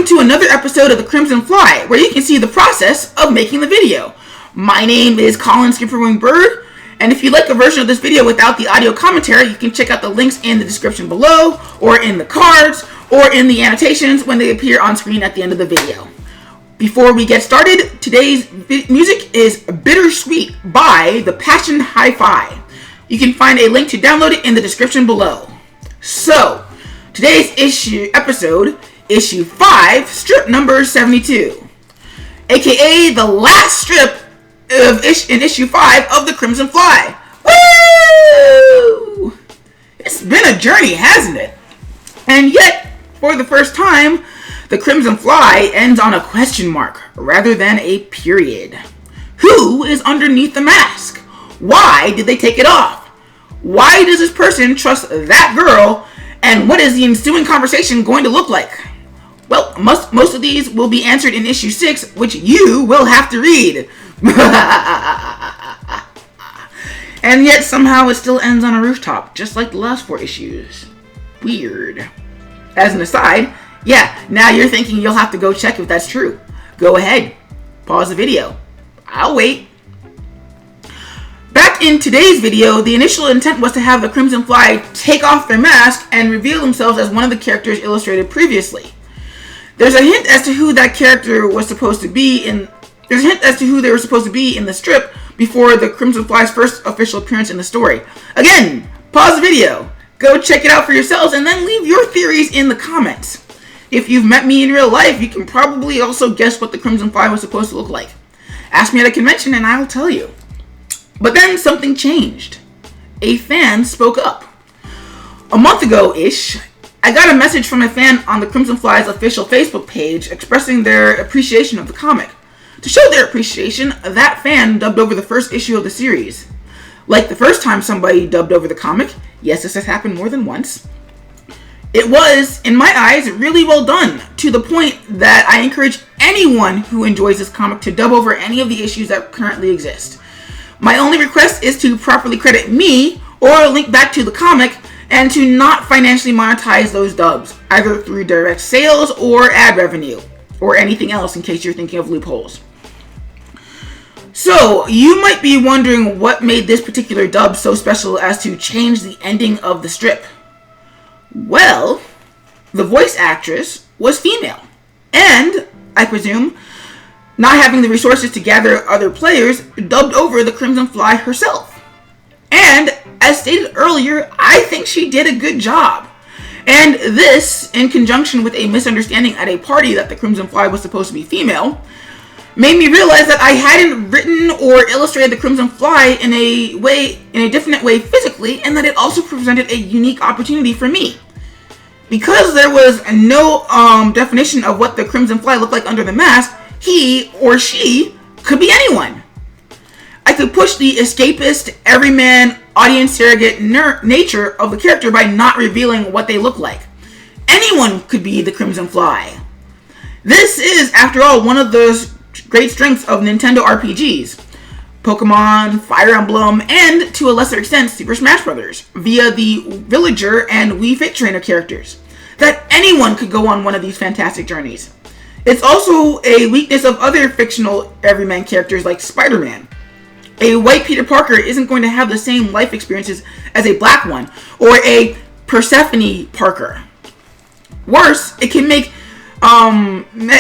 to another episode of The Crimson Fly, where you can see the process of making the video. My name is Colin SkipperWing Bird, and if you'd like a version of this video without the audio commentary, you can check out the links in the description below, or in the cards, or in the annotations when they appear on screen at the end of the video. Before we get started, today's music is Bittersweet by the Passion HiFi. You can find a link to download it in the description below. So, today's episode, issue 5, strip number 72, aka the last strip in issue 5 of The Crimson Fly. Woo! It's been a journey, hasn't it? And yet, for the first time, The Crimson Fly ends on a question mark rather than a period. Who is underneath the mask? Why did they take it off? Why does this person trust that girl? And what is the ensuing conversation going to look like? Well, most of these will be answered in issue 6, which you will have to read. And yet somehow it still ends on a rooftop, just like the last 4 issues. Weird. As an aside, yeah, now you're thinking you'll have to go check if that's true. Go ahead. Pause the video. I'll wait. Back in today's video, the initial intent was to have the Crimson Fly take off their mask and reveal themselves as one of the characters illustrated previously. There's a hint as to who that character was supposed to be There's a hint as to who they were supposed to be in the strip before the Crimson Fly's first official appearance in the story. Again, pause the video, go check it out for yourselves, and then leave your theories in the comments. If you've met me in real life, you can probably also guess what the Crimson Fly was supposed to look like. Ask me at a convention and I'll tell you. But then something changed. A fan spoke up. A month ago-ish, I got a message from a fan on the Crimson Fly's official Facebook page expressing their appreciation of the comic. To show their appreciation, that fan dubbed over the first issue of the series. Like the first time somebody dubbed over the comic, yes, this has happened more than once, it was, in my eyes, really well done, to the point that I encourage anyone who enjoys this comic to dub over any of the issues that currently exist. My only request is to properly credit me, or link back to the comic, and to not financially monetize those dubs, either through direct sales or ad revenue, or anything else in case you're thinking of loopholes. So, you might be wondering what made this particular dub so special as to change the ending of the strip. Well, the voice actress was female, and, I presume, not having the resources to gather other players, dubbed over the Crimson Fly herself. And, as stated earlier, I think she did a good job. And this, in conjunction with a misunderstanding at a party that the Crimson Fly was supposed to be female, made me realize that I hadn't written or illustrated the Crimson Fly in a definite way physically, and that it also presented a unique opportunity for me. Because there was no definition of what the Crimson Fly looked like under the mask, he or she could be anyone. I could push the escapist, everyman, audience surrogate nature of the character by not revealing what they look like. Anyone could be the Crimson Fly. This is, after all, one of the great strengths of Nintendo RPGs, Pokemon, Fire Emblem, and, to a lesser extent, Super Smash Bros. Via the Villager and Wii Fit Trainer characters, that anyone could go on one of these fantastic journeys. It's also a weakness of other fictional everyman characters like Spider-Man. A white Peter Parker isn't going to have the same life experiences as a black one, or a Persephone Parker. Worse, it can make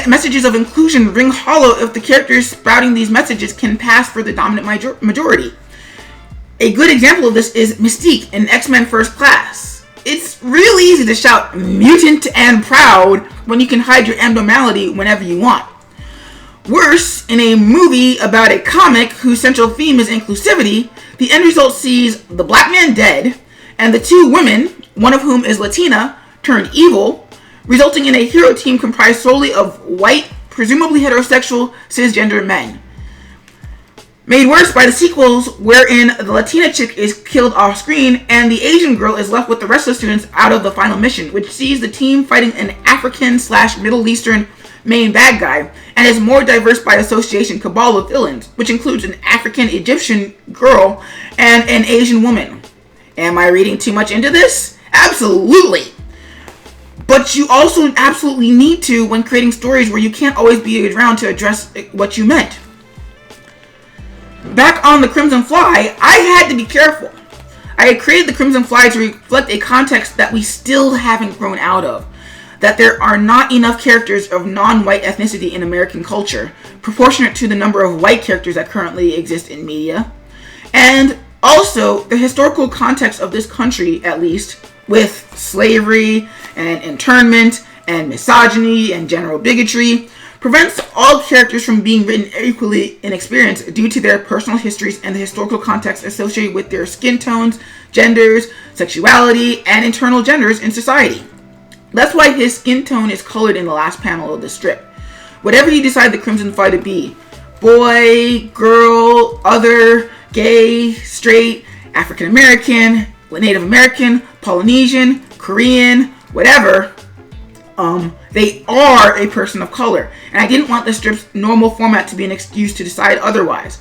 messages of inclusion ring hollow if the characters spouting these messages can pass for the dominant majority. A good example of this is Mystique in X-Men First Class. It's real easy to shout mutant and proud when you can hide your abnormality whenever you want. Worse, in a movie about a comic whose central theme is inclusivity, the end result sees the black man dead, and the 2 women, one of whom is Latina, turned evil, resulting in a hero team comprised solely of white, presumably heterosexual, cisgender men. Made worse by the sequels wherein the Latina chick is killed off screen and the Asian girl is left with the rest of the students out of the final mission, which sees the team fighting an African/Middle Eastern main bad guy, and is more diverse by association cabal of villains, which includes an African Egyptian girl and an Asian woman. Am I reading too much into this? Absolutely! But you also absolutely need to when creating stories where you can't always be around to address what you meant. Back on the Crimson Fly, I had to be careful. I had created the Crimson Fly to reflect a context that we still haven't grown out of. That there are not enough characters of non-white ethnicity in American culture, proportionate to the number of white characters that currently exist in media. And also, the historical context of this country, at least, with slavery and internment and misogyny and general bigotry, prevents all characters from being written equally in experience due to their personal histories and the historical context associated with their skin tones, genders, sexuality, and internal genders in society. That's why his skin tone is colored in the last panel of the strip. Whatever you decide the Crimson Fly to be, boy, girl, other, gay, straight, African American, Native American, Polynesian, Korean, whatever, they are a person of color. And I didn't want the strip's normal format to be an excuse to decide otherwise.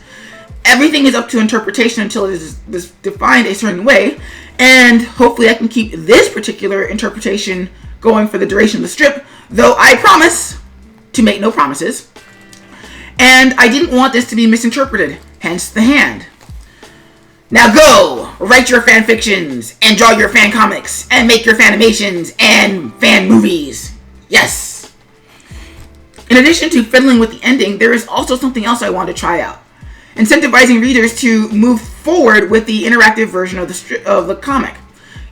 Everything is up to interpretation until it is defined a certain way, and hopefully I can keep this particular interpretation going for the duration of the strip, though I promise to make no promises. And I didn't want this to be misinterpreted, hence the hand. Now go! Write your fan fictions, and draw your fan comics, and make your fan animations, and fan movies. Yes! In addition to fiddling with the ending, there is also something else I want to try out. Incentivizing readers to move forward with the interactive version of the comic.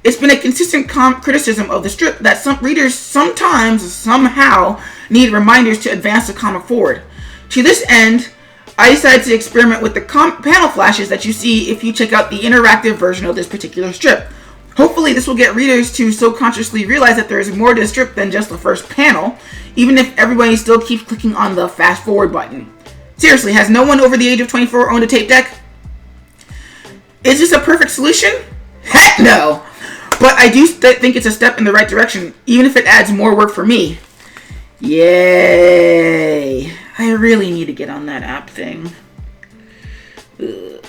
It's been a consistent criticism of the strip that some readers sometimes, somehow, need reminders to advance the comic forward. To this end, I decided to experiment with the panel flashes that you see if you check out the interactive version of this particular strip. Hopefully this will get readers to subconsciously realize that there is more to the strip than just the first panel, even if everybody still keeps clicking on the fast forward button. Seriously, has no one over the age of 24 owned a tape deck? Is this a perfect solution? Heck no! But I do think it's a step in the right direction, even if it adds more work for me. Yay! I really need to get on that app thing. Ugh.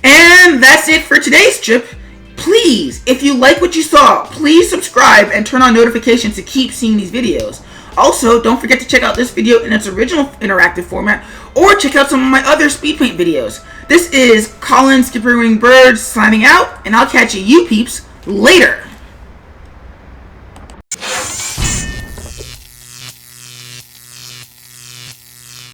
And that's it for today's strip. Please, if you like what you saw, please subscribe and turn on notifications to keep seeing these videos. Also, don't forget to check out this video in its original interactive format, or check out some of my other speed paint videos. This is Colin SkipperWing Bird signing out, and I'll catch you peeps later.